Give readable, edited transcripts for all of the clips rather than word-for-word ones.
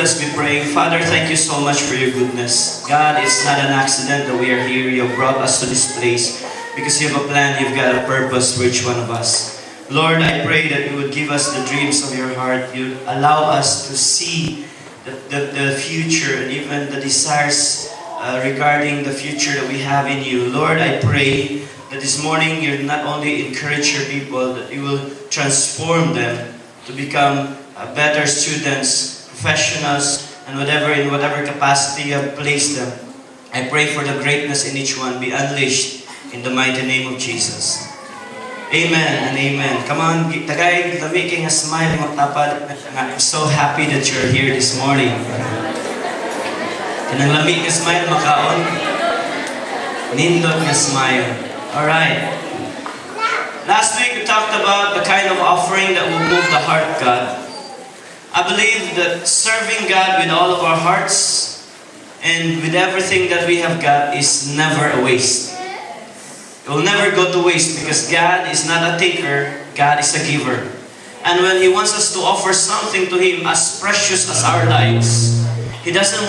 as we pray. Father, thank you so much for your goodness. God, it's not an accident that we are here. You have brought us to this place because you have a plan, you've got a purpose for each one of us. Lord, I pray that you would give us the dreams of your heart. You allow us to see the future and even the desires regarding the future that we have in you. Lord, I pray that this morning you not only encourage your people, that you will transform them to become better students, professionals, and in whatever capacity you have placed them. I pray for the greatness in each one be unleashed in the mighty name of Jesus. Amen and amen. Come on, tagay, making a smile, magtapad. I'm so happy that you're here this morning. Kanang lamig na smile, makaon. Nindot na smile. Alright. Last week we talked about the kind of offering that will move the heart of God. I believe that serving God with all of our hearts and with everything that we have got is never a waste. It will never go to waste because God is not a taker, God is a giver. And when He wants us to offer something to Him as precious as our lives, He doesn't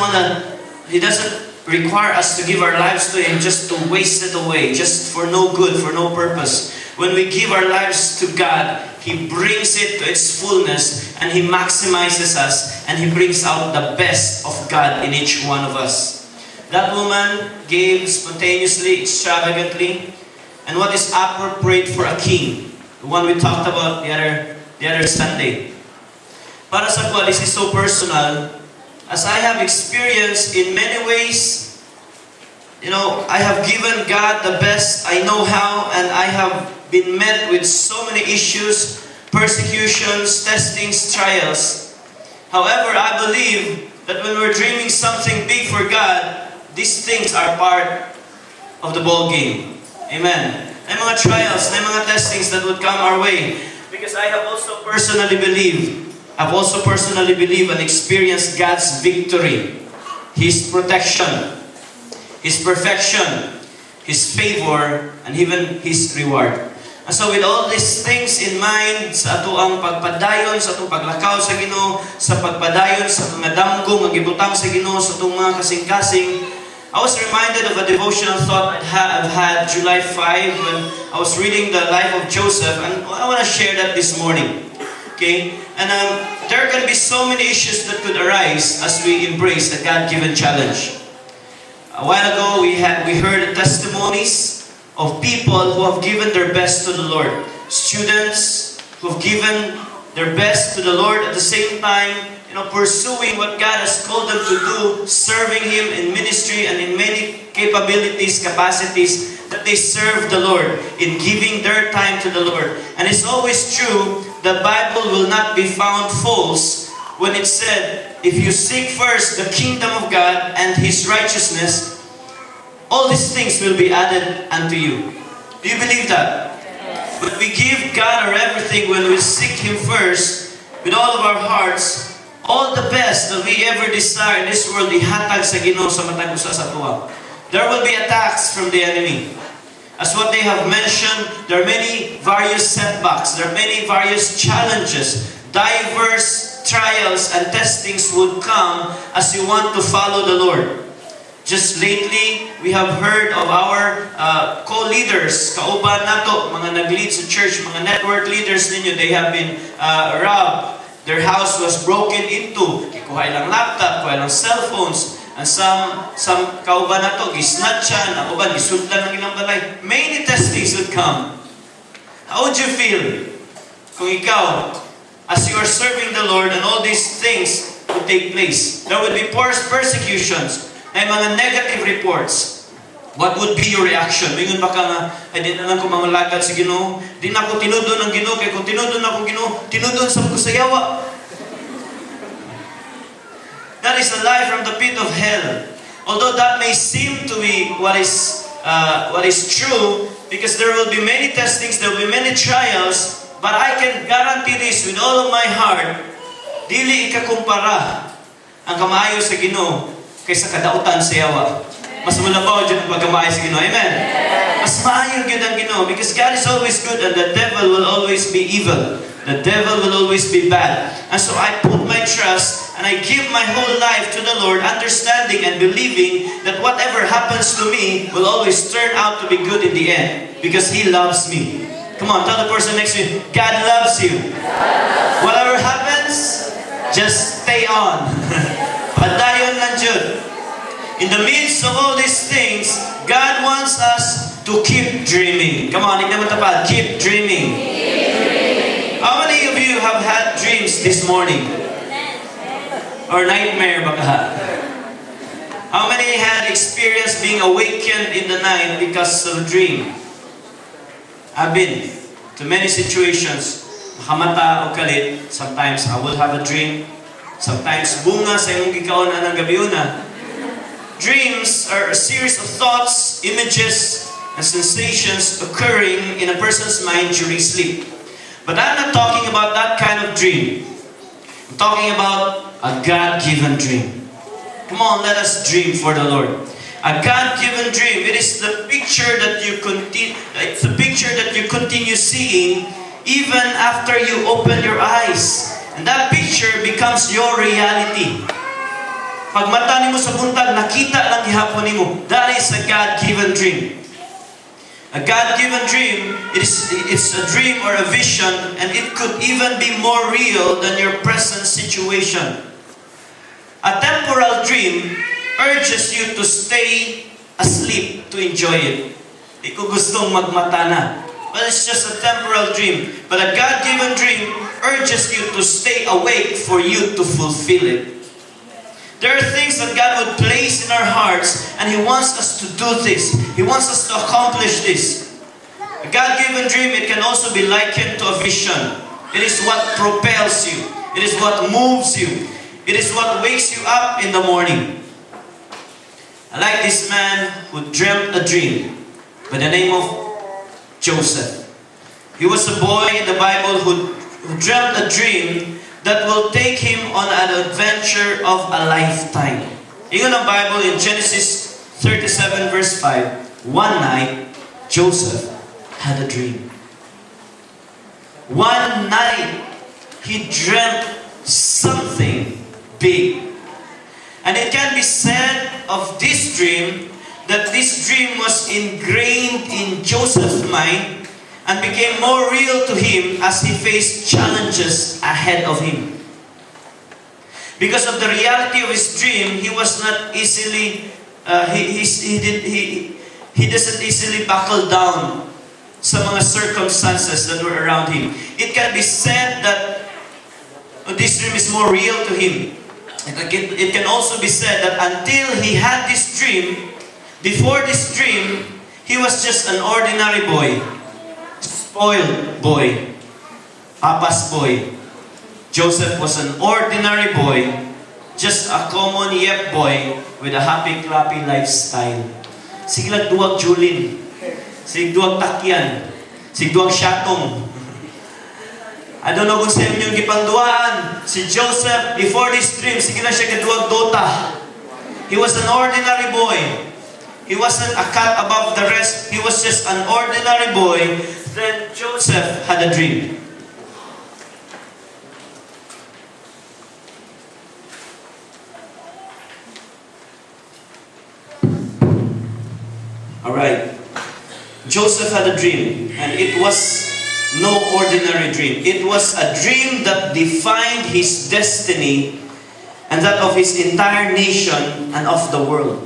require us to give our lives to Him just to waste it away, just for no good, for no purpose. When we give our lives to God, He brings it to its fullness and He maximizes us and He brings out the best of God in each one of us. That woman gave spontaneously, extravagantly, and what is appropriate for a king, the one we talked about the other Sunday. Para sa ko, this is so personal. As I have experienced in many ways, I have given God the best I know how, and I have been met with so many issues, persecutions, testings, trials. However, I believe that when we're dreaming something big for God, these things are part of the ball game. Amen. May mga trials, may mga testings that would come our way. Because I have also personally believed and experienced God's victory, His protection, His perfection, His favor, and even His reward. And so with all these things in mind, sa ato ang pagpadayon, sa atong paglakaw sa Ginoo, sa pagpadayon sa mga damgong ang gibutang sa Ginoo, sa atong mga kasing-kasing, I was reminded of a devotional thought I've had July 5 when I was reading the life of Joseph, and I want to share that this morning. Okay? And there are going to be so many issues that could arise as we embrace the God-given challenge. A while ago, we heard testimonies of people who have given their best to the Lord. Students who have given their best to the Lord at the same time, pursuing what God has called them to do, serving Him in ministry and in many capacities, that they serve the Lord in giving their time to the Lord. And it's always true, the Bible will not be found false when it said, if you seek first the kingdom of God and His righteousness, all these things will be added unto you. Do you believe that? Yes. When we give God our everything, when we seek Him first, with all of our hearts, all the best that we ever desire in this world, ihatag sa Ginoo sa matag usa sa tuwa. There will be attacks from the enemy. As what they have mentioned, there are many various setbacks, there are many various challenges, diverse trials and testings would come as you want to follow the Lord. Just lately, we have heard of our co-leaders, kauban nato, mga nag-lead sa church, mga network leaders ninyo, they have been robbed. Their house was broken into. Kikuha ilang laptop, kuha ilang cellphones, and some kauban nato, gisnatchan, ang uban, gisudlan ng ilang balay. Many testings would come. How would you feel kung ikaw, as you are serving the Lord and all these things would take place? There would be persecutions, may mga negative reports. What would be your reaction? Mingon ba ka nga, ay di na lang ko mamalagad sa Ginoo, di na ako tinudon ng Ginoo, kaya kung tinudon akong Ginoo, tinudon sa ko sa yawa. That is a lie from the pit of hell. Although that may seem to be what is true, because there will be many testings, there will be many trials, but I can guarantee this with all of my heart, dili ikakumpara ang kamaayo sa Ginoo kaysa kadautan sa yawa. Mas malabaw dyan ang pagkamaayo sa Ginoo. Amen? Mas maayo yun ang Ginoo because God is always good and the devil will always be evil. The devil will always be bad. And so I put my trust and I give my whole life to the Lord, understanding and believing that whatever happens to me will always turn out to be good in the end because He loves me. Come on, tell the person next to you, God loves you. Whatever happens, just stay on. Padayon lang jud. In the midst of all these things, God wants us to keep dreaming. Come on, ikaw matapad, keep dreaming. How many of you have had dreams this morning? Or nightmare baka? How many had experienced being awakened in the night because of a dream? I've been to many situations. Makamata o kalit. Sometimes I will have a dream. Sometimes bunga sa imong gikaon ng gabiuna. Dreams are a series of thoughts, images, and sensations occurring in a person's mind during sleep. But I'm not talking about that kind of dream. I'm talking about a God-given dream. Come on, let us dream for the Lord. A God-given dream. It is the picture that you continue seeing even after you open your eyes. And that picture becomes your reality. Pag mata nimo sa buntag, nakita lang gihapon nimo. That is a God-given dream. A God-given dream, it's a dream or a vision, and it could even be more real than your present situation. A temporal dream urges you to stay asleep to enjoy it. Di ko gustong magmata na. But it's just a temporal dream. But a God-given dream urges you to stay awake for you to fulfill it. There are things that God would place in our hearts, and He wants us to do this. He wants us to accomplish this. A God-given dream, it can also be likened to a vision. It is what propels you. It is what moves you. It is what wakes you up in the morning. I like this man who dreamt a dream by the name of Joseph. He was a boy in the Bible who dreamt a dream that will take him on an adventure of a lifetime. Ingon ang Bible in Genesis 37 verse 5. One night, Joseph had a dream. One night, he dreamt something big. And it can be said of this dream that this dream was ingrained in Joseph's mind and became more real to him as he faced challenges ahead of him. Because of the reality of his dream, he was not easily, he doesn't easily buckle down sa mga circumstances that were around him. It can be said that this dream is more real to him. It can also be said that until he had this dream, before this dream, he was just an ordinary boy. Spoiled boy. Papa's boy. Joseph was an ordinary boy. Just a common yep boy with a happy-clappy lifestyle. Siglag duwag Julin. Sig duwag Takyan. Sig duwag Shatong. I don't know kung sa inyong gipangduaan. Si Joseph, before this dream, sige na siya kaduwag Dota. He was an ordinary boy. He wasn't a cat above the rest. He was just an ordinary boy. Then Joseph had a dream. Alright. Joseph had a dream, and it was no ordinary dream. It was a dream that defined his destiny and that of his entire nation and of the world.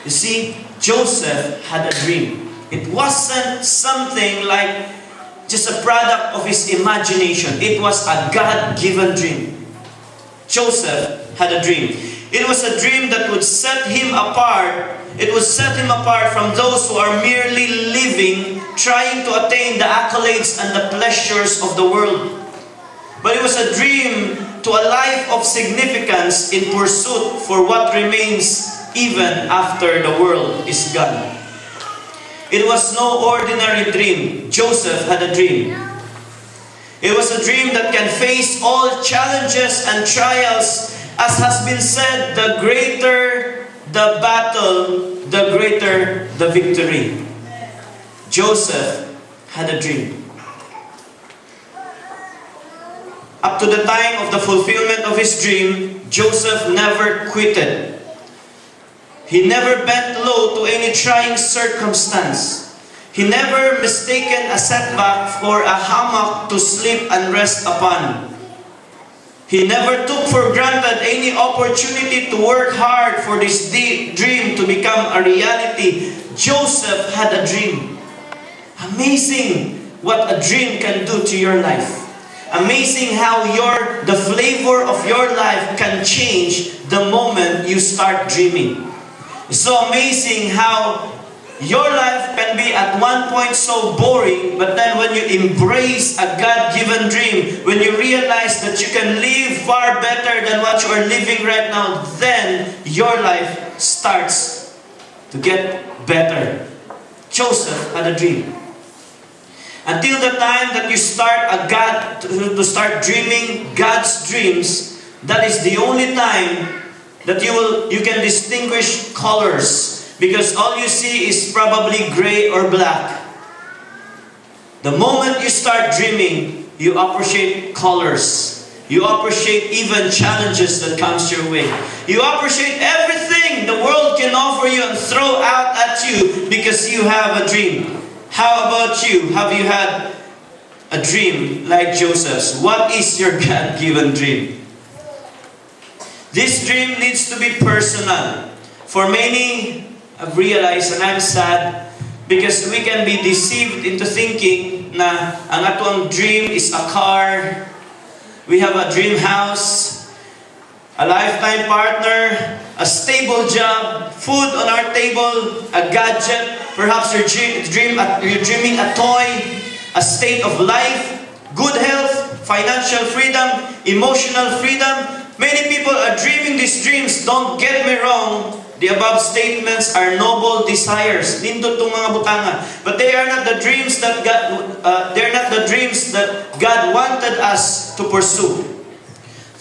You see, Joseph had a dream. It wasn't something like just a product of his imagination. It was a God-given dream. Joseph had a dream. It was a dream that would set him apart. It would set him apart from those who are merely living, trying to attain the accolades and the pleasures of the world. But it was a dream to a life of significance in pursuit for what remains even after the world is gone. It was no ordinary dream. Joseph had a dream. It was a dream that can face all challenges and trials. As has been said, the greater the battle, the greater the victory. Joseph had a dream. up to the time of the fulfillment of his dream, Joseph never quitted. He never bent low to any trying circumstance. He never mistaken a setback for a hammock to sleep and rest upon. He never took for granted any opportunity to work hard for this dream to become a reality. Joseph had a dream. Amazing what a dream can do to your life. Amazing how the flavor of your life can change the moment you start dreaming. It's so amazing how your life can be at one point so boring, but then when you embrace a God-given dream, when you realize that you can live far better than what you are living right now, then your life starts to get better. Joseph had a dream. Until the time that you start to start dreaming God's dreams, that is the only time that you can distinguish colors. Because all you see is probably gray or black. The moment you start dreaming, you appreciate colors. You appreciate even challenges that comes your way. You appreciate everything the world can offer you and throw out at you because you have a dream. How about you? Have you had a dream like Joseph's? What is your God-given dream? This dream needs to be personal. For many, I've realized, and I'm sad, because we can be deceived into thinking na ang atong dream is a car, we have a dream house, a lifetime partner, a stable job, food on our table, a gadget, perhaps you're dreaming a toy, a state of life, good health, financial freedom, emotional freedom. Many people are dreaming these dreams. Don't get me wrong. The above statements are noble desires. Nindot tong mga butanga. But they are not the dreams that God wanted us to pursue.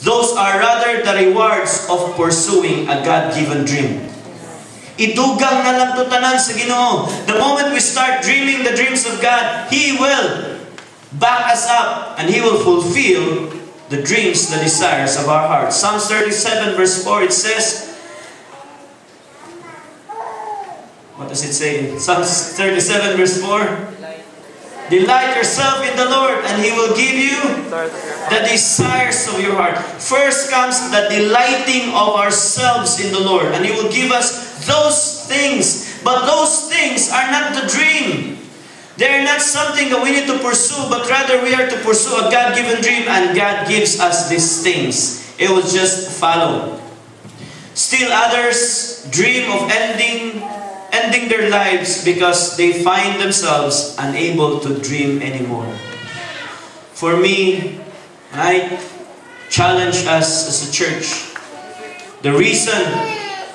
Those are rather the rewards of pursuing a God-given dream. Idugang na lang to tanan sa Ginoo. The moment we start dreaming the dreams of God, He will back us up and He will fulfill the dreams, the desires of our hearts. Psalms 37 verse 4, it says, what does it say? Psalms 37 verse 4. Delight yourself in the Lord and He will give you the desires of your heart. First comes the delighting of ourselves in the Lord, and He will give us those things. But those things are not the dream. They are not something that we need to pursue, but rather we are to pursue a God-given dream, and God gives us these things. It will just follow. Still others dream of ending their lives because they find themselves unable to dream anymore. For me, I challenge us as a church. The reason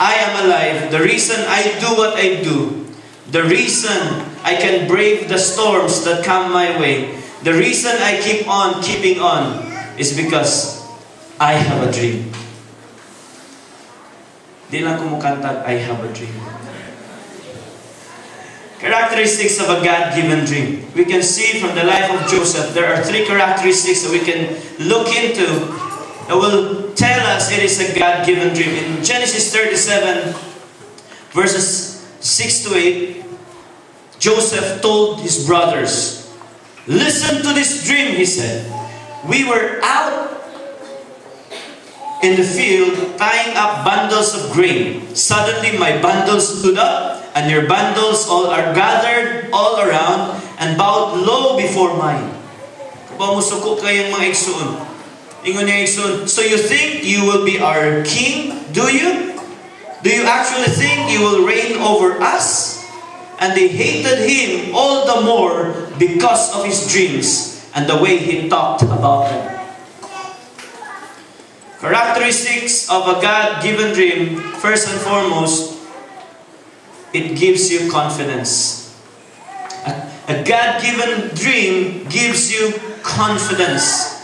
I am alive, the reason I do what I do, the reason I can brave the storms that come my way, the reason I keep on keeping on is because I have a dream. Di lang kumukanta, I have a dream. Characteristics of a God-given dream. We can see from the life of Joseph, there are 3 characteristics that we can look into that will tell us it is a God-given dream. In Genesis 37, verses 6 to 8, Joseph told his brothers, "Listen to this dream," he said. "We were out in the field tying up bundles of grain. Suddenly my bundles stood up, and your bundles all are gathered all around and bowed low before mine." Kapamusuko kayang mga igsoon. Ingon niya igsoon, "So you think you will be our king? Do you? Do you actually think you will reign over us?" And they hated him all the more because of his dreams and the way he talked about them. Characteristics of a God-given dream, first and foremost, it gives you confidence. A God-given dream gives you confidence.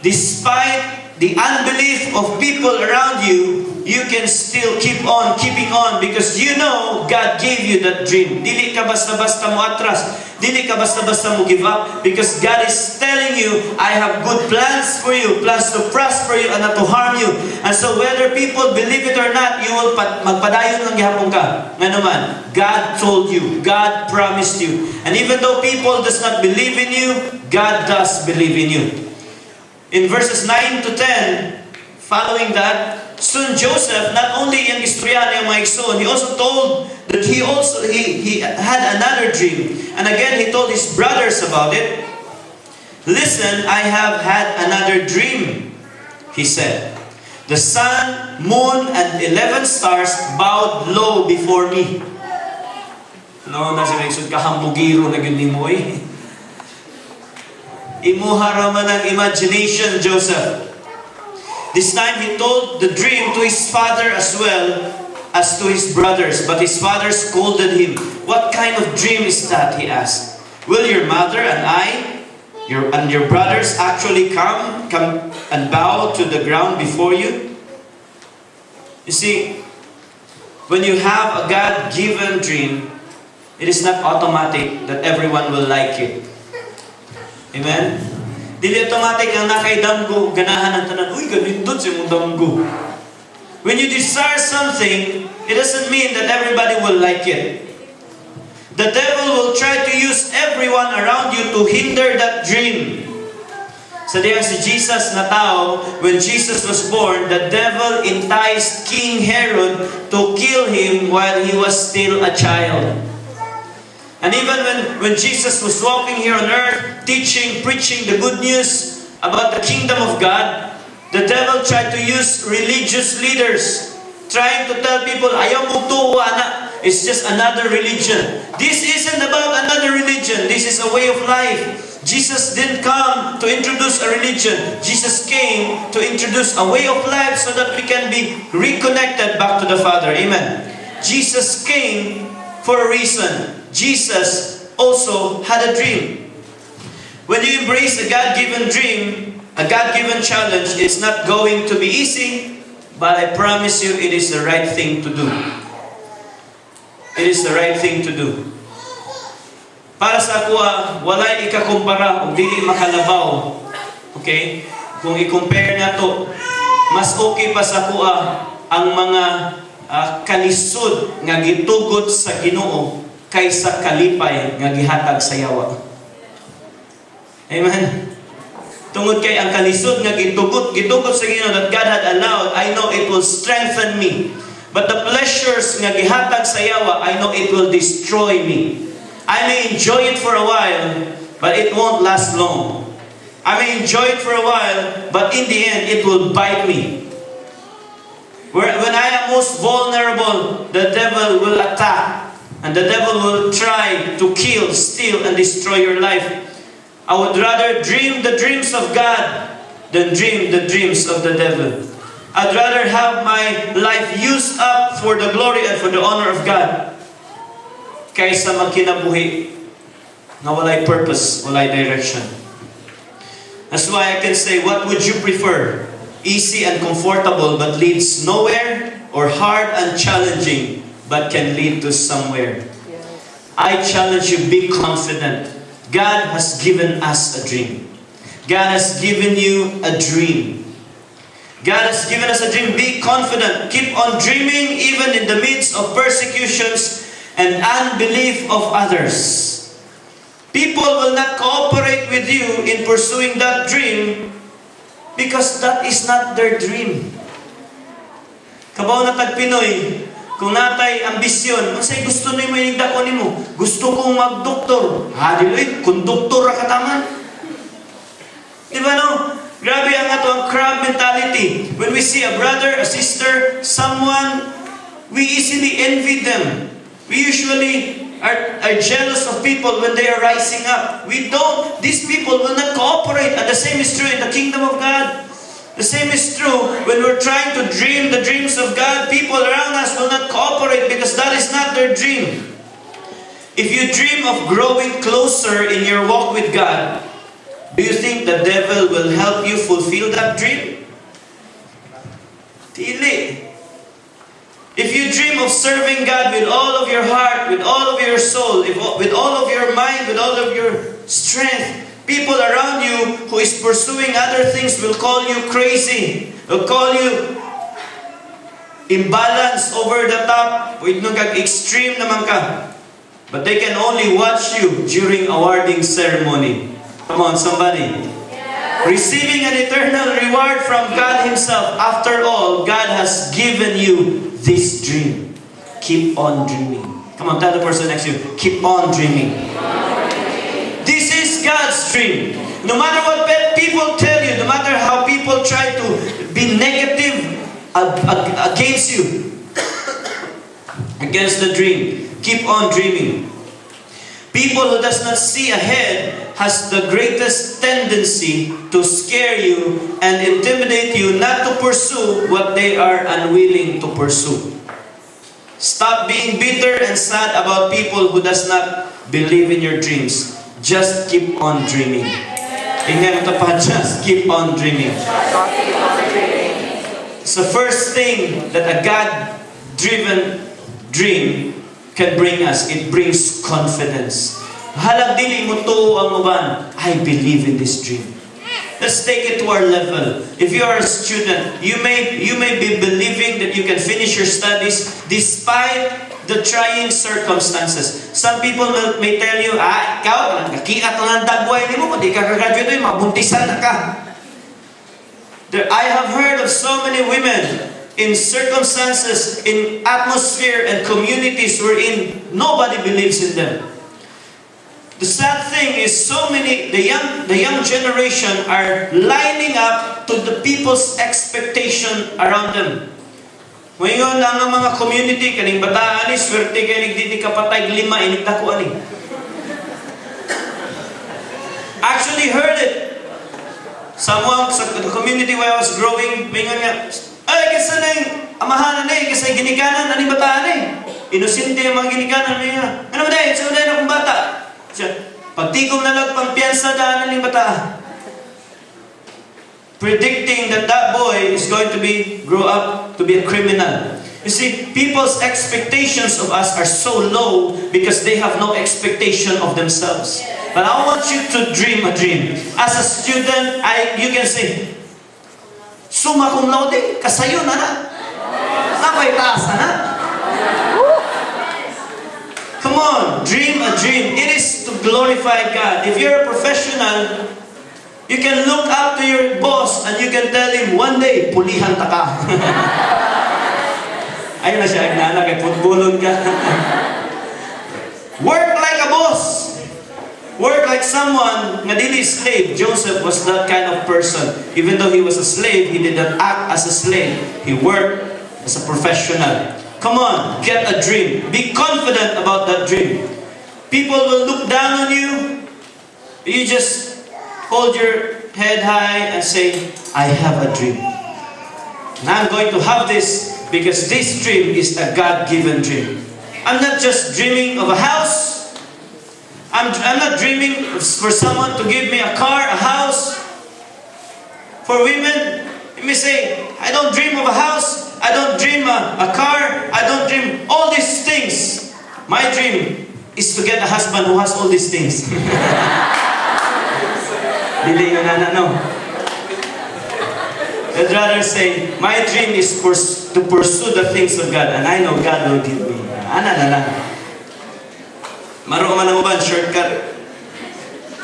Despite the unbelief of people around you, you can still keep on keeping on because you know God gave you that dream. Dili ka basta-basta mo atras. Dili ka basta-basta mo give up because God is telling you, I have good plans for you, plans to prosper you and not to harm you. And so whether people believe it or not, you will magpadayon lang gihapon ka. Nga naman, God told you, God promised you. And even though people does not believe in you, God does believe in you. In verses 9 to 10, following that, soon Joseph, not only yung istorya niya mga igsoon, he also told that he had another dream. And again, he told his brothers about it. Listen, I have had another dream, he said. The sun, moon, and 11 stars bowed low before me. No, nasa nagsud kahambugiro na yun ni mo eh. Imuha raman ang imagination, Joseph. This time he told the dream to his father as well as to his brothers. But his father scolded him. What kind of dream is that? He asked. Will your mother and your brothers actually come and bow to the ground before you? You see, when you have a God-given dream, it is not automatic that everyone will like it. Amen? Dili automatic ang nakaidamgo, ganahan ng tanan, uy, ganito si mong damgo. When you desire something, it doesn't mean that everybody will like it. The devil will try to use everyone around you to hinder that dream. Sa diyang si Jesus na tao, when Jesus was born, the devil enticed King Herod to kill him while he was still a child. And even when Jesus was walking here on earth, teaching, preaching the good news about the kingdom of God, the devil tried to use religious leaders, trying to tell people, ayaw mo to, ana. It's just another religion. This isn't about another religion. This is a way of life. Jesus didn't come to introduce a religion. Jesus came to introduce a way of life so that we can be reconnected back to the Father. Amen. Jesus came for a reason. Jesus also had a dream. When you embrace a God-given dream, a God-given challenge, it's not going to be easy, but I promise you it is the right thing to do. It is the right thing to do. Para sa kuha, walay ikakumpara o dili makalabaw. Okay? Kung i-compare na to, mas okay pa sa kuha ang mga kalisod nga gitugot sa Ginoo kaysa kalipay nga gihatag sa yawa. Amen. Tungod kay ang kalisod nga gitugot sa Ginoo that God had allowed, I know it will strengthen me. But the pleasures nga gihatag sa yawa, I know it will destroy me. I may enjoy it for a while, but it won't last long. I may enjoy it for a while, but in the end, it will bite me. When I am most vulnerable, the devil will attack. And the devil will try to kill, steal, and destroy your life. I would rather dream the dreams of God than dream the dreams of the devil. I'd rather have my life used up for the glory and for the honor of God kaysa magkinabuhi na walay purpose, walay direction. That's why I can say, what would you prefer? Easy and comfortable but leads nowhere, or hard and challenging but can lead to somewhere? I challenge you, be confident. God has given us a dream. God has given you a dream. God has given us a dream. Be confident. Keep on dreaming even in the midst of persecutions and unbelief of others. People will not cooperate with you in pursuing that dream because that is not their dream. Kabaw na tagpinoy, kung natay ambisyon, masay gusto na yung manigdako nimo. Gusto kong mag-doktor. Diloy, kung doktor ra kataman. Diba no? Grabe ang ato ang crab mentality. When we see a brother, a sister, someone, we easily envy them. We usually are jealous of people when they are rising up. We don't. These people will not cooperate. And the same is true in the kingdom of God. The same is true when we're trying to dream the dreams of God. People around us will not cooperate because that is not their dream. If you dream of growing closer in your walk with God, do you think the devil will help you fulfill that dream? Dili. If you dream of serving God with all of your heart, with all of your soul, with all of your mind, with all of your strength, people around you who is pursuing other things will call you crazy. Will call you imbalance, over the top. Wait nung extreme naman ka. But they can only watch you during awarding ceremony. Come on, somebody. Receiving an eternal reward from God Himself. After all, God has given you this dream. Keep on dreaming. Come on, tell the person next to you. Keep on dreaming. This is God's dream. No matter what people tell you, no matter how people try to be negative against you, against the dream, keep on dreaming. People who does not see ahead has the greatest tendency to scare you and intimidate you not to pursue what they are unwilling to pursue. Stop being bitter and sad about people who does not believe in your dreams. Just keep on dreaming. Tingnan mo pa, just keep on dreaming. It's the first thing that a God-driven dream can bring us. It brings confidence. Halag dili mo to ang uban. I believe in this dream. Let's take it to our level. If you are a student, you may be believing that you can finish your studies despite the trying circumstances. Some people may tell you, ikaw, nakiat lang ang dagway ni mo, di ka graduate, mabuntisan na ka. I have heard of so many women in circumstances, in atmosphere and communities wherein nobody believes in them. The sad thing is the young generation are lining up to the people's expectation around them. Ngayon ang mga community, kaning bataan ni, swerte kayo nagdidi kapatay, 5, inigdako ani. Actually heard it. Someone sa community where I was growing, mingon nga, ay, kasi na yung amahanan na kasi ginikanan, ani bataan eh. Inosente yung mga ginikanan niya. Ano ba dahil? Sa uday na kong bata. Siya, pagtigom na lang pang piyansa daan ng bataan. Predicting that boy is going to grow up to be a criminal. You see, people's expectations of us are so low because they have no expectation of themselves. But I want you to dream a dream. As a student, you can say, summa cum laude, kasayo na na. Napay taas na. Come on, dream a dream. It is to glorify God. If you're a professional, you can look up to your boss and you can tell him, one day, pulihan ta ka. Ayun na siya, agnana, kay putbulon ka. Work like a boss. Work like someone nga dili slave. Joseph was that kind of person. Even though he was a slave, he did not act as a slave. He worked as a professional. Come on, get a dream. Be confident about that dream. People will look down on you. You just hold your head high and say, I have a dream. And I'm going to have this because this dream is a God-given dream. I'm not just dreaming of a house. I'm not dreaming for someone to give me a car, a house. For women, you may say, I don't dream of a house. I don't dream a car. I don't dream all these things. My dream is to get a husband who has all these things. Dili yun na, no. I'd rather say, my dream is to pursue the things of God, and I know God will give me. Maro man ang uban, shortcut.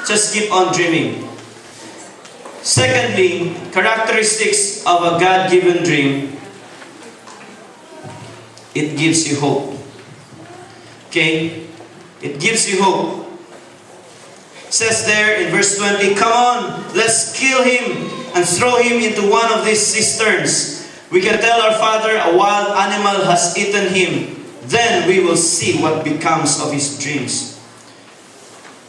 Just keep on dreaming. Secondly, characteristics of a God-given dream. It gives you hope. Okay? It gives you hope. It says there in verse 20, come on, let's kill him and throw him into one of these cisterns. We can tell our father a wild animal has eaten him. Then we will see what becomes of his dreams.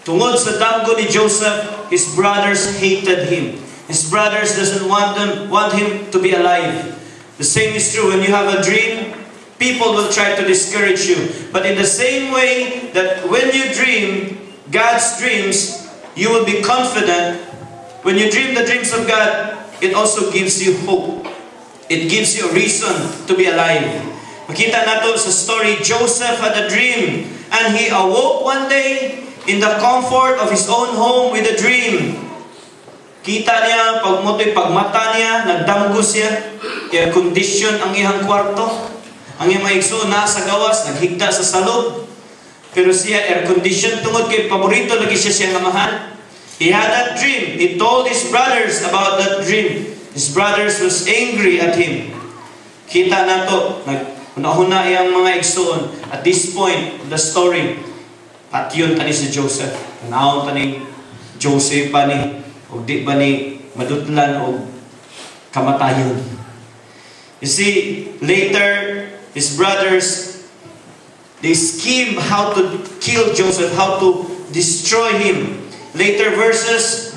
Tungod sa damgo ni Joseph, his brothers hated him. His brothers doesn't want him to be alive. The same is true when you have a dream. People will try to discourage you. But in the same way that when you dream God's dreams, you will be confident. When you dream the dreams of God, it also gives you hope. It gives you a reason to be alive. Makita nato sa story, Joseph had a dream, and he awoke one day in the comfort of his own home with a dream. Kita niya, pagmata niya, nagdamgo siya, kaya kondisyon ang iyang kwarto. Ang iyang maigso nasa gawas, naghigda sa salog. Pero siya air condition tungod kay paborito lagi siya nga mahal. He had that dream. He told his brothers about that dream. His brothers was angry at him. Kita nato, naguna-huna iyang mga igsoon. At this point of the story, patyon tani si Joseph. Naon tani Joseph pa ni, o di ba ni madutlan o kamatayon. You see, later, his brothers, they scheme how to kill Joseph, how to destroy him. Later verse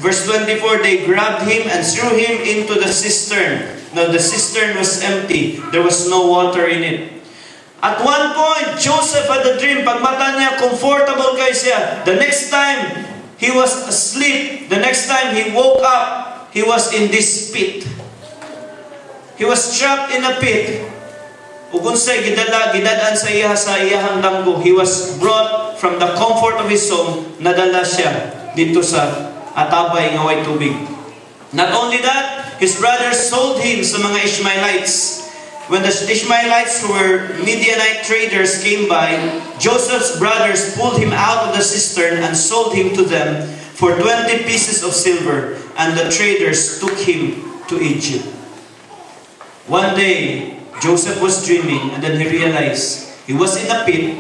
24, they grabbed him and threw him into the cistern. Now the cistern was empty. There was no water in it. At one point, Joseph had a dream. Pagmata niya, comfortable kay siya. The next time, he was asleep. The next time he woke up, he was in this pit. He was trapped in a pit. Ug unsay gidadaan sa iyahang damgo, he was brought from the comfort of his home, nadala siya dito sa atabay nga way tubig. Not only that, his brothers sold him sa mga Ishmaelites. When the Ishmaelites, who were Midianite traders, came by, Joseph's brothers pulled him out of the cistern and sold him to them for 20 pieces of silver, and the traders took him to Egypt. One day, Joseph was dreaming, and then he realized he was in a pit,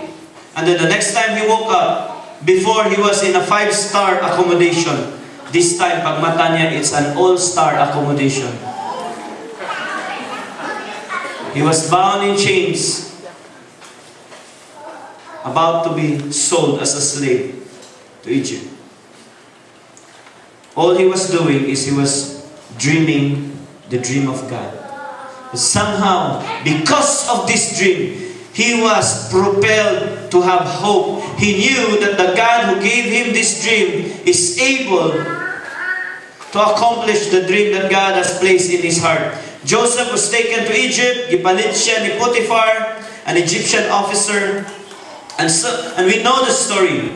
and then the next time he woke up, before he was in a 5-star accommodation. This time, pagmata niya, it's an all-star accommodation. He was bound in chains, about to be sold as a slave to Egypt. All he was doing is he was dreaming the dream of God. But somehow, because of this dream, he was propelled to have hope. He knew that the God who gave him this dream is able to accomplish the dream that God has placed in his heart. Joseph was taken to Egypt. Gipalit siya ni Potiphar, an Egyptian officer. And we know the story.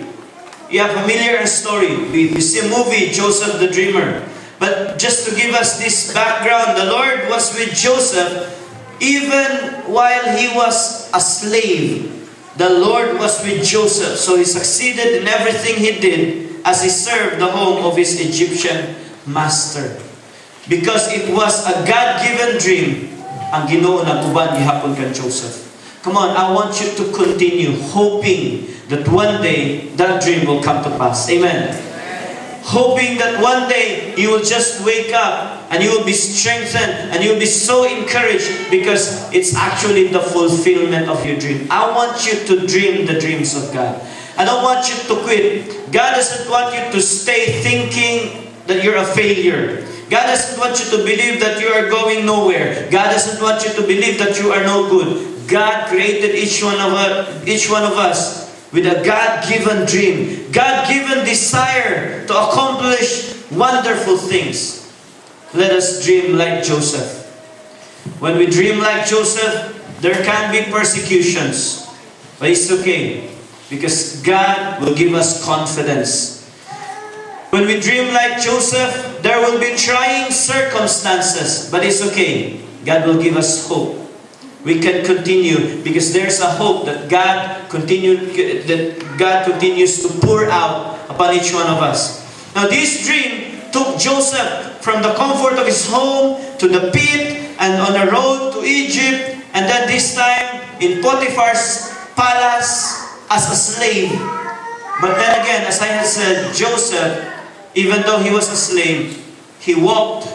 You are familiar with the story. We see a movie, Joseph the Dreamer. But just to give us this background, the Lord was with Joseph even while he was a slave. The Lord was with Joseph, so he succeeded in everything he did as he served the home of his Egyptian master. Because it was a God-given dream, ang Ginoo nagkuban gihapon kan Joseph. Come on, I want you to continue hoping that one day that dream will come to pass. Amen. Hoping that one day you will just wake up and you will be strengthened and you will be so encouraged because it's actually the fulfillment of your dream. I want you to dream the dreams of God. I don't want you to quit. God doesn't want you to stay thinking that you're a failure. God doesn't want you to believe that you are going nowhere. God doesn't want you to believe that you are no good. God created each one of us with a God-given dream, God-given desire to accomplish wonderful things. Let us dream like Joseph. When we dream like Joseph, there can be persecutions. But it's okay, because God will give us confidence. When we dream like Joseph, there will be trying circumstances. But it's okay. God will give us hope. We can continue because there's a hope that God continues to pour out upon each one of us. Now this dream took Joseph from the comfort of his home to the pit and on the road to Egypt, and then this time in Potiphar's palace as a slave. But then again, as I had said, Joseph, even though he was a slave, he walked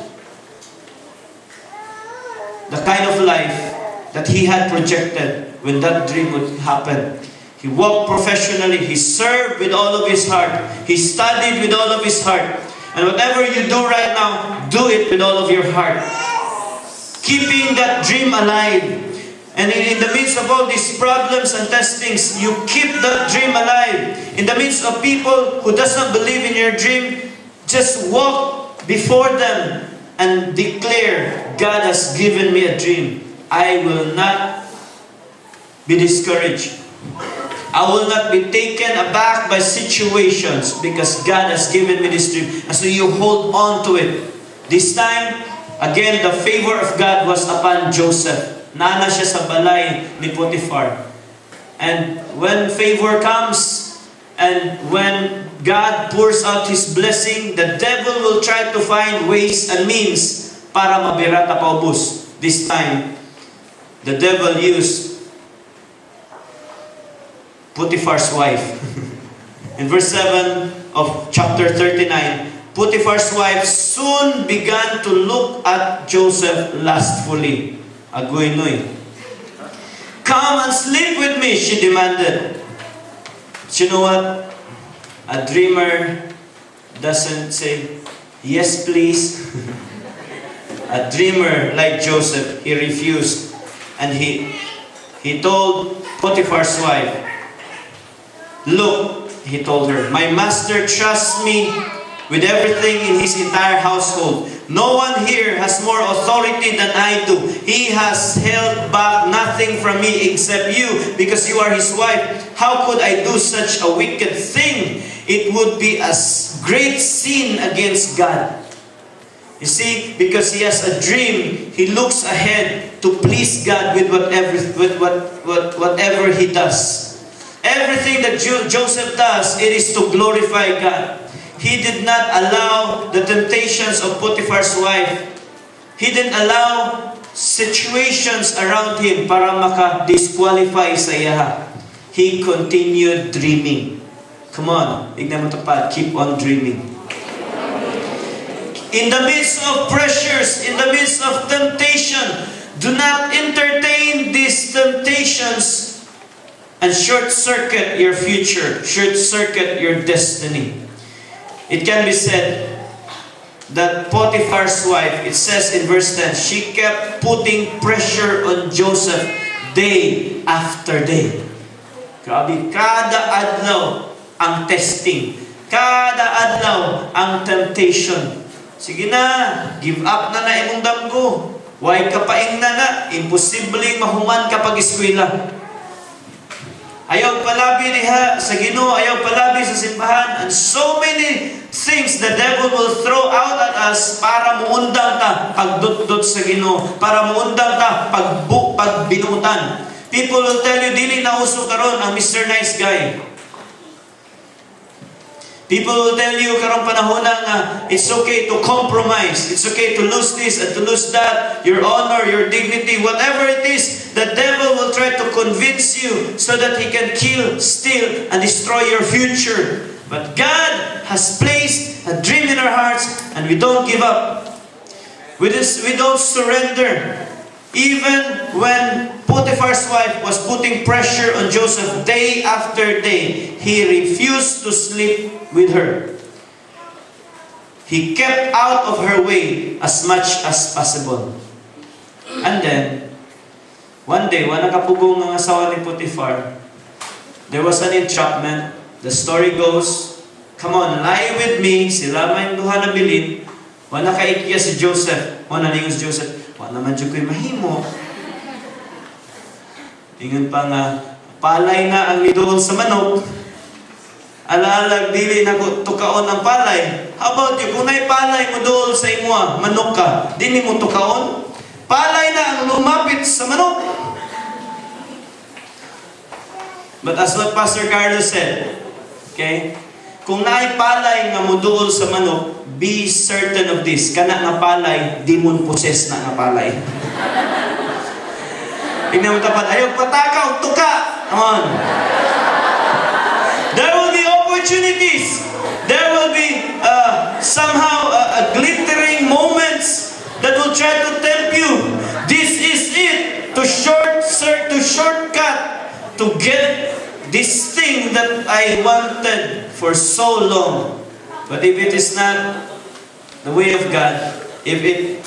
the kind of life that he had projected when that dream would happen. He walked professionally. He served with all of his heart. He studied with all of his heart. And whatever you do right now, do it with all of your heart. Keeping that dream alive. And in the midst of all these problems and testings, you keep that dream alive. In the midst of people who does not believe in your dream, just walk before them and declare, God has given me a dream. I will not be discouraged. I will not be taken aback by situations because God has given me this dream. And so you hold on to it. This time, again, the favor of God was upon Joseph. Nana siya sa balay ni Potiphar. And when favor comes, and when God pours out His blessing, the devil will try to find ways and means para mabirata paubos. This time, the devil used Potiphar's wife. In verse 7 of chapter 39, Potiphar's wife soon began to look at Joseph lustfully. Agoy noy. Come and sleep with me, she demanded. But you know what? A dreamer doesn't say, yes please. A dreamer like Joseph, he refused. And he told Potiphar's wife, look, he told her, my master trusts me with everything in his entire household. No one here has more authority than I do. He has held back nothing from me except you, because you are his wife. How could I do such a wicked thing? It would be a great sin against God. You see, because he has a dream, he looks ahead to please God with whatever he does. Everything that Joseph does, it is to glorify God. He did not allow the temptations of Potiphar's wife. He didn't allow situations around him para maka-disqualify sa iya. He continued dreaming. Come on, tignan mo tapat, keep on dreaming. In the midst of pressures, in the midst of temptation, do not entertain these temptations and short-circuit your future, short-circuit your destiny. It can be said that Potiphar's wife, it says in verse 10, she kept putting pressure on Joseph day after day. Grabe, kada adlaw ang testing. Kada adlaw ang temptation. Sige na, give up na imong damgo. Why ka paing na? Imposibleng mahuman kapag eskwela. Ayaw palabi diha sa Ginoo, ayaw palabi sa simbahan, and so many things the devil will throw out at us para muundang ta pagdutdot sa Ginoo, para muundang ta pagbinutan. People will tell you, dili na uso karon ang Mr. Nice Guy. People will tell you karong panahon nga it's okay to compromise, it's okay to lose this and to lose that, your honor, your dignity, whatever it is, the devil will try to convince you so that he can kill, steal, and destroy your future. But God has placed a dream in our hearts, and we don't give up. We don't surrender. Even when Potiphar's wife was putting pressure on Joseph day after day, he refused to sleep with her. He kept out of her way as much as possible. And then, one day, wala kapugong ang asawa ni Potiphar, there was an entrapment. The story goes, come on, lie with me. Sila may duha na bilin. Wala kaikiya si Joseph. Wala ningos Joseph. Wala naman dyan ko'y mahimo. Ingon pa nga, palay na ang nidoon sa manok. Alaalag, dili na ko tukaon ang palay. How about you? Kung na'y palay mo doon sa imwa, manok ka, dili mo tukaon? Palay na ang lumapit sa manok. But as what Pastor Carlos said, okay, kung na'y palay nga mo doon sa manok, be certain of this, kana nga palay, demon possessed na nga palay. Tingnan mo tapat, ayaw patakaw, tuka. Come on. There will be opportunities. There will be somehow glittering moments that will try to tempt you. This is it, to shortcut, to get this thing that I wanted for so long. But if it is not the way of God, if it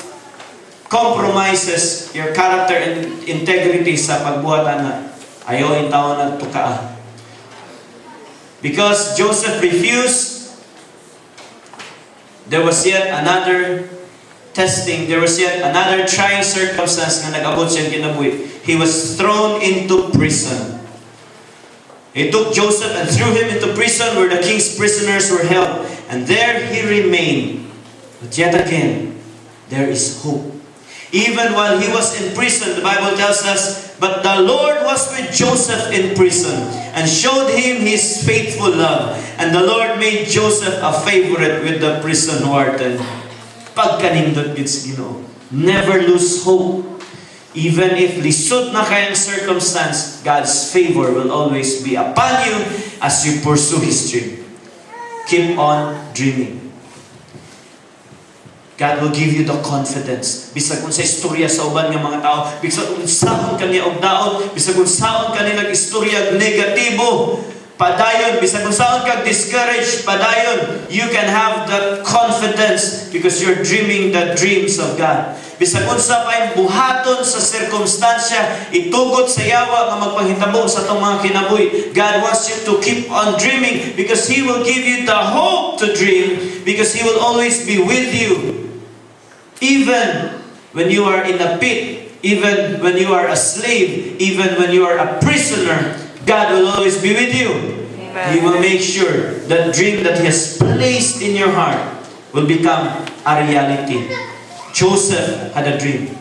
compromises your character and integrity sa pagbuhatan na ayaw in taon na tukaan. Because Joseph refused, there was yet another testing, there was yet another trying circumstance na nag-abot siya kinabuhi. He was thrown into prison. He took Joseph and threw him into prison where the king's prisoners were held. And there he remained. But yet again, there is hope. Even while he was in prison, the Bible tells us, but the Lord was with Joseph in prison and showed him his faithful love. And the Lord made Joseph a favorite with the prison warden. Pagkanindot gits Ginoo. Never lose hope. Even if lisod na kayang circumstance, God's favor will always be upon you as you pursue His dream. Keep on dreaming. God will give you the confidence. Bisag kung sa istorya sa uban nga mga tao, bisag kung saan kaniya og daot, bisag kung saan kanilang istorya negatibo, padayon, bisag kung saan ka discouraged, padayon, you can have that confidence because you're dreaming the dreams of God. Bisag unsa pa yung buhaton sa sirkumstansya, itugot sa yawa nga magpanghitabo sa itong mga kinabuhi. God wants you to keep on dreaming because He will give you the hope to dream because He will always be with you. Even when you are in a pit, even when you are a slave, even when you are a prisoner, God will always be with you. Amen. He will make sure that dream that He has placed in your heart will become a reality. Joseph had a dream.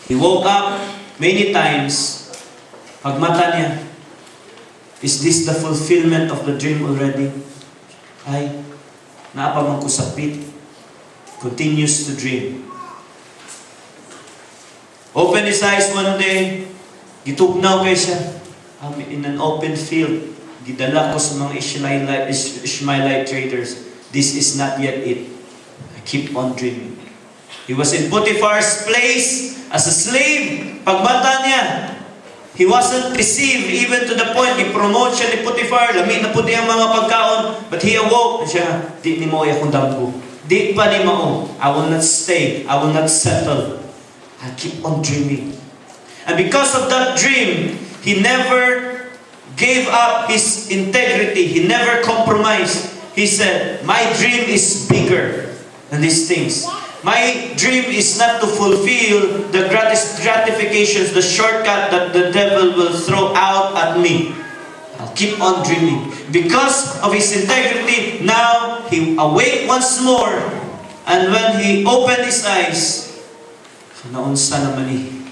He woke up many times. Pagmata niya, is this the fulfillment of the dream already? Ay, naapamang ko sa pit. Continues to dream. Open his eyes one day. Gitugnaw kay siya. In an open field. Gidala ko sa mga Ishmaelite traders. This is not yet it. I keep on dreaming. He was in Potiphar's place as a slave. Pagmata niya, he wasn't received even to the point i-promote siya ni Potiphar. Lami na po ang mga pagkaon. But he awoke. Siya, di ni mo akong damgo. Di pa ni mao. I will not stay. I will not settle. I keep on dreaming. And because of that dream, he never gave up his integrity. He never compromised. He said, my dream is bigger than these things. My dream is not to fulfill the gratifications, the shortcut that the devil will throw out at me. I'll keep on dreaming. Because of his integrity, now he awake once more. And when he opened his eyes, naunsa naman ni,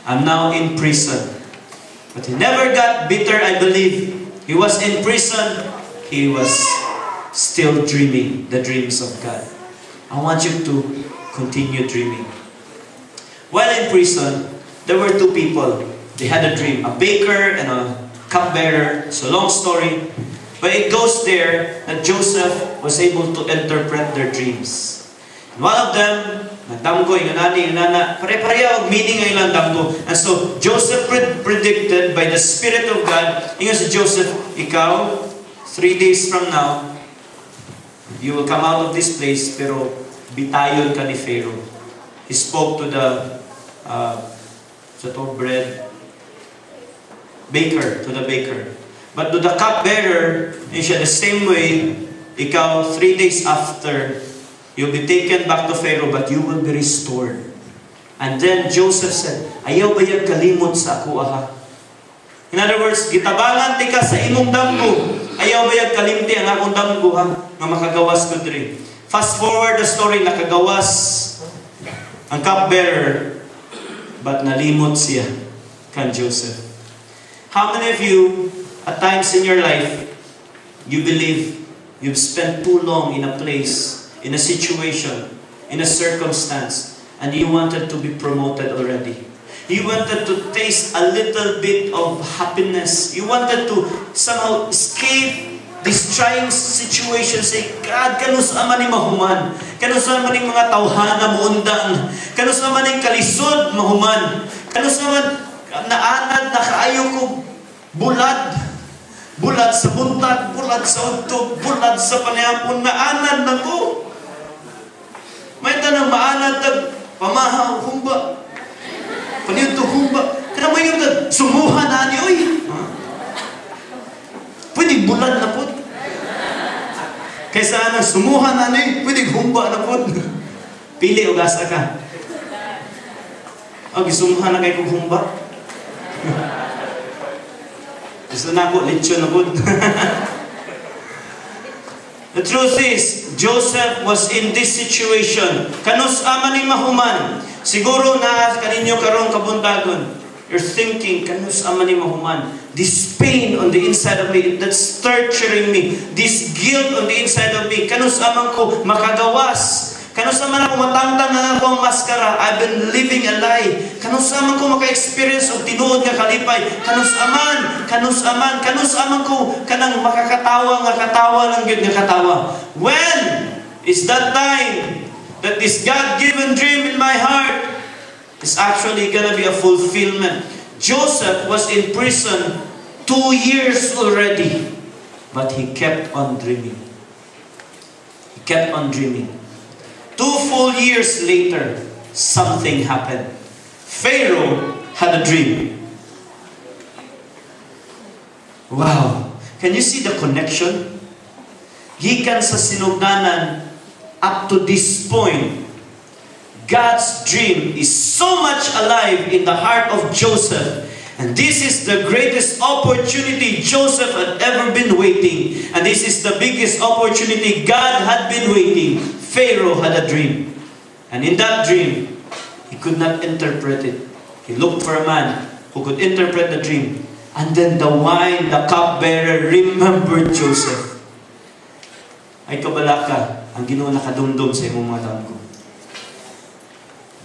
I'm now in prison. But he never got bitter, I believe. He was in prison. He was still dreaming the dreams of God. I want you to continue dreaming. While in prison, there were two people. They had a dream, a baker and a cupbearer. It's a long story. But it goes there that Joseph was able to interpret their dreams. And one of them, nagdamgo, yung nani, yung nana, pare-pareha ang meaning ng ilang damgo. And so, Joseph predicted by the Spirit of God, ingon si Joseph, ikaw, 3 days from now, you will come out of this place, pero bitayon ka ni Pharaoh. He spoke to the baker. But to the cupbearer, the same way, ikaw, 3 days after, you'll be taken back to Pharaoh, but you will be restored. And then Joseph said, ayaw ba yan kalimot sa ako, aha? In other words, gitabangan ti ka sa imong damgo. Ayaw ba yan kalimti ang akong damgo, ha? Nga makagawas ko diri. Fast forward the story, nakagawas ang cupbearer, but nalimot siya kan Joseph. How many of you, at times in your life, you believe you've spent too long in a place, in a situation, in a circumstance, and you wanted to be promoted already? You wanted to taste a little bit of happiness. You wanted to somehow escape this trying situation. Say, God, kanus man ni mahuman. Kanus man ni mga tawhana mo undang. Kanus man ni kalisod mahuman. Kanus man naanad na kaayo ko bulad. Bulad sa buntag, bulad sa untog, bulad sa panayapon, naanad na ko. May tanang maanad na pamahaw, humba. Panito humba. Kaya mo yung sumuha na ni, oy. Pwede bulad na po. Kaysa na sumuha na ni, pwede humba na po. Pili o gasa ka. Oh, gisumuhan na kay kong humba. Gusto na ako, lechon na po. The truth is, Joseph was in this situation. Kanus ama ni mahuman. Siguro na kaninyo karong kabuntagon. You're thinking, kanus ama ni mahuman. This pain on the inside of me, that's torturing me. This guilt on the inside of me. Kanus amang ko makagawas. Kanus aman ako matangtang na ako ang maskara. I've been living a lie. Kanus aman ko maka-experience o tinuod nga kalipay. Kanus aman ko kanang makakatawa nga katawa lang yun nga katawa. When is that time that this God-given dream in my heart is actually gonna be a fulfillment? Joseph was in prison 2 years already, but he kept on dreaming. He kept on dreaming. 2 full years later, something happened. Pharaoh had a dream. Wow! Can you see the connection? Gikan sa sinugdanan up to this point, God's dream is so much alive in the heart of Joseph. And this is the greatest opportunity Joseph had ever been waiting. And this is the biggest opportunity God had been waiting. Pharaoh had a dream. And in that dream, he could not interpret it. He looked for a man who could interpret the dream. And then the cupbearer remembered Joseph. Ay kabalaka, ang Ginoo nakadumdum sa imong mga damgo.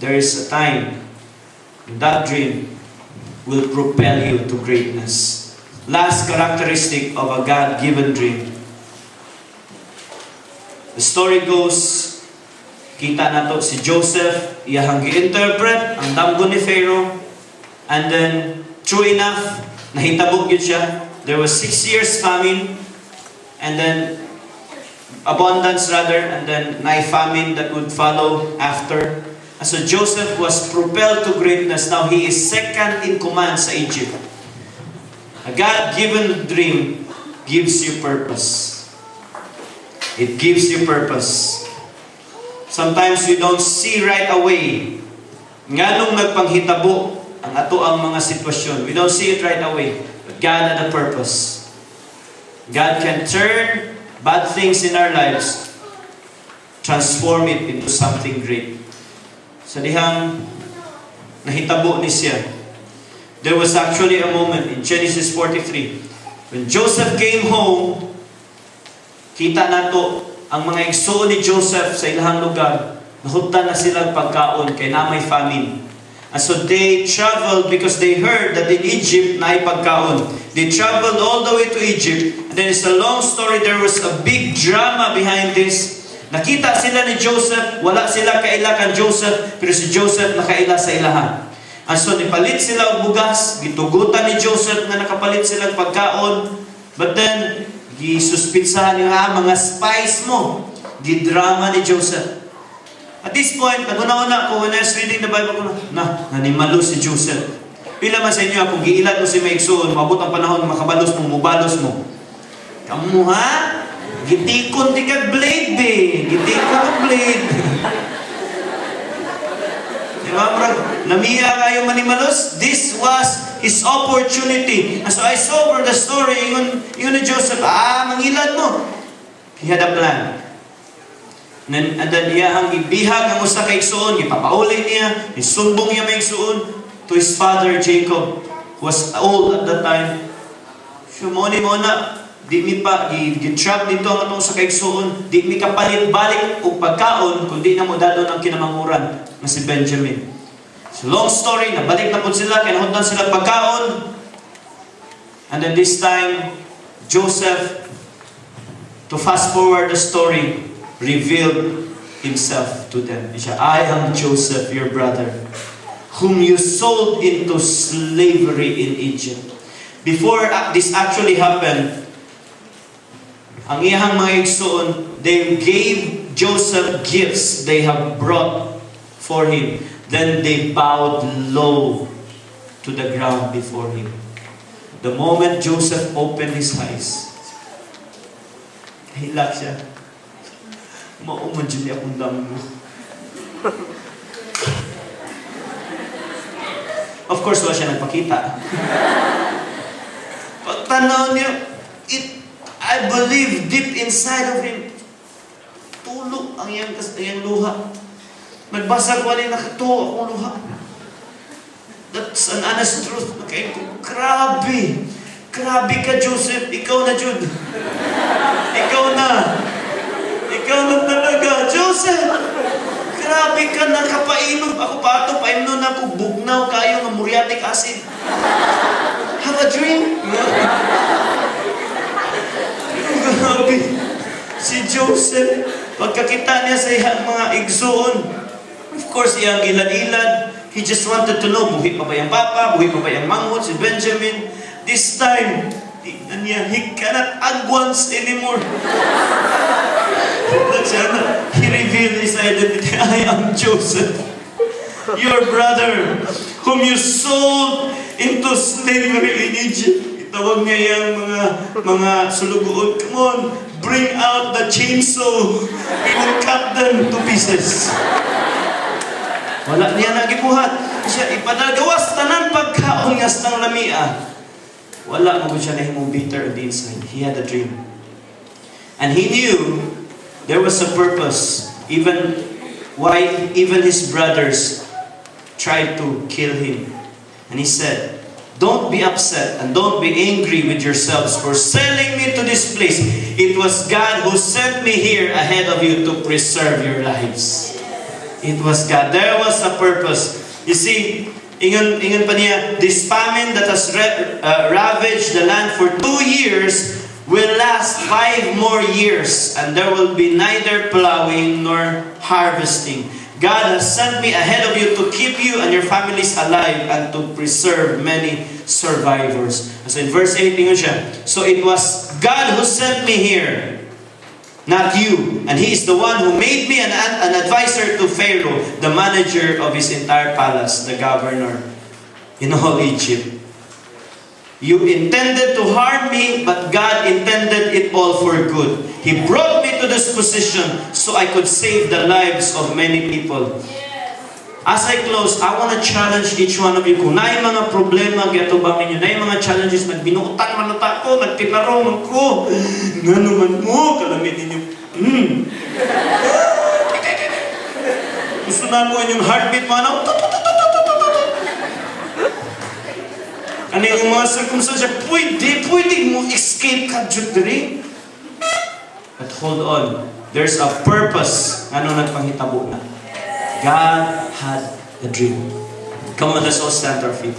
There is a time when that dream will propel you to greatness. Last characteristic of a God-given dream. The story goes, kita nato si Joseph, iyahang gi-interpret ang damgo ni Pharaoh, and then, true enough, nahitabog yun siya. There was 6 years famine, and then, abundance rather, and then, famine that would follow after. And so Joseph was propelled to greatness. Now he is second in command sa Egypt. A God-given dream gives you purpose. It gives you purpose. Sometimes we don't see right away. Nga nung nagpanghitabo ang ato ang mga sitwasyon. We don't see it right away. But God had a purpose. God can turn bad things in our lives, transform it into something great. Sa dihang nahitabo ni siya, there was actually a moment in Genesis 43 when Joseph came home. Kita nato ang mga igsoon ni Joseph sa ilahang lugar, nahutdan na silang pagkaon kay namay famine. And so they traveled because they heard that in Egypt na ay pagkaon. They traveled all the way to Egypt. And then it's a long story. There was a big drama behind this. Nakita sila ni Joseph, wala sila kaila kan Joseph, pero si Joseph nakaila sa ilahan. And so nipalit sila og bugas, gitugutan ni Joseph na nakapalit sila og pagkaon. But then gisuspitsahan niya, mga spies mo. Gidrama ni Joseph. At this point, naguna-una ko when I was reading the Bible ko nanimalo si Joseph. Pila man sa inyo, kung giilan mo si Maigsoon, mabot ang panahon, makabalos mo, mubalos mo. Kamu ha? Gitikon di kag blade, be. Gitikon kag blade. Diba, bro? Namiya kayo manimalos? This was his opportunity. And so I saw for the story, yun ni Joseph, mangilan mo. He had a plan. And then iyahang ibihag ang usa ka igsoon, ipapauli niya, isumbong niya may igsoon to his father Jacob, who was old at that time. Sumoni mo na, di mi pa, gi-trap dito ang atong sa kaigsoon, di mi kapalit balik o pagkaon, kundi na mo dadon ang kinamanguran na si Benjamin. So long story, nabalik na po sila, kinahundan sila pagkaon. And then this time, Joseph, to fast forward the story, revealed himself to them. He said, I am Joseph, your brother, whom you sold into slavery in Egypt. Before this actually happened, ang iyahang mga igsoon, they gave Joseph gifts they have brought for him. Then they bowed low to the ground before him. The moment Joseph opened his eyes, hilak siya. Mauman dyan akong damgo. Of course, wala siya nagpakita. Pagtanaw niyo, I believe deep inside of him, tulo ang iyang luha. Nagbasa ko rin, nakatuwa akong luha. That's an honest truth. Okay, grabe. Grabe ka, Joseph. Ikaw na, Jude. Ikaw na. Ikaw na talaga, Joseph. Grabe ka na, kapainom. Ako pa ito, painom na ako. Bugnaw kayo ng muriatic acid. Have a dream. Grabe. Si Joseph, pagkakita niya sa mga igsoon, of course, iyang ilad-ilad, he just wanted to know, buhi pa ba yung papa, buhi pa ba yung manghod, si Benjamin. This time, tignan niya, he cannot advance anymore. He revealed his identity. I am Joseph, your brother, whom you sold into slavery in Egypt. Itawag niya yung mga sulugoon. Come on, bring out the chainsaw. We will cut them to pieces. Wala niya nagibuhat. Siya ipadagawas tanan pagkaon ngas ng lamia. Wala mo siya nahimong bitter on the inside. He had a dream. And he knew there was a purpose. Even his brothers tried to kill him. And he said, don't be upset and don't be angry with yourselves for selling me to this place. It was God who sent me here ahead of you to preserve your lives. It was God. There was a purpose. You see, ingon pa niya, this famine that has ravaged the land for 2 years will last 5 more years, and there will be neither plowing nor harvesting. God has sent me ahead of you to keep you and your families alive and to preserve many survivors. So in verse 8, ingon siya, so it was God who sent me here, not you. And He is the one who made me an advisor to Pharaoh, the manager of his entire palace, the governor in all Egypt. You intended to harm me, but God intended it all for good. He brought me to this position so I could save the lives of many people. As I close, I want to challenge each one of you. Kung naay mga problema, gatubangin nyo, naay mga challenges, nagbinuutan man na ako, nagtinarong man ko, nga naman mo, kalamitin nyo. Gusto na mo yung heartbeat mo, ano? Ano yung mga circumstances, pwede mo escape ka dyan diri. But hold on, there's a purpose. Ano nagpanghitabo na? God had a dream. Come on, let's all stand to our feet.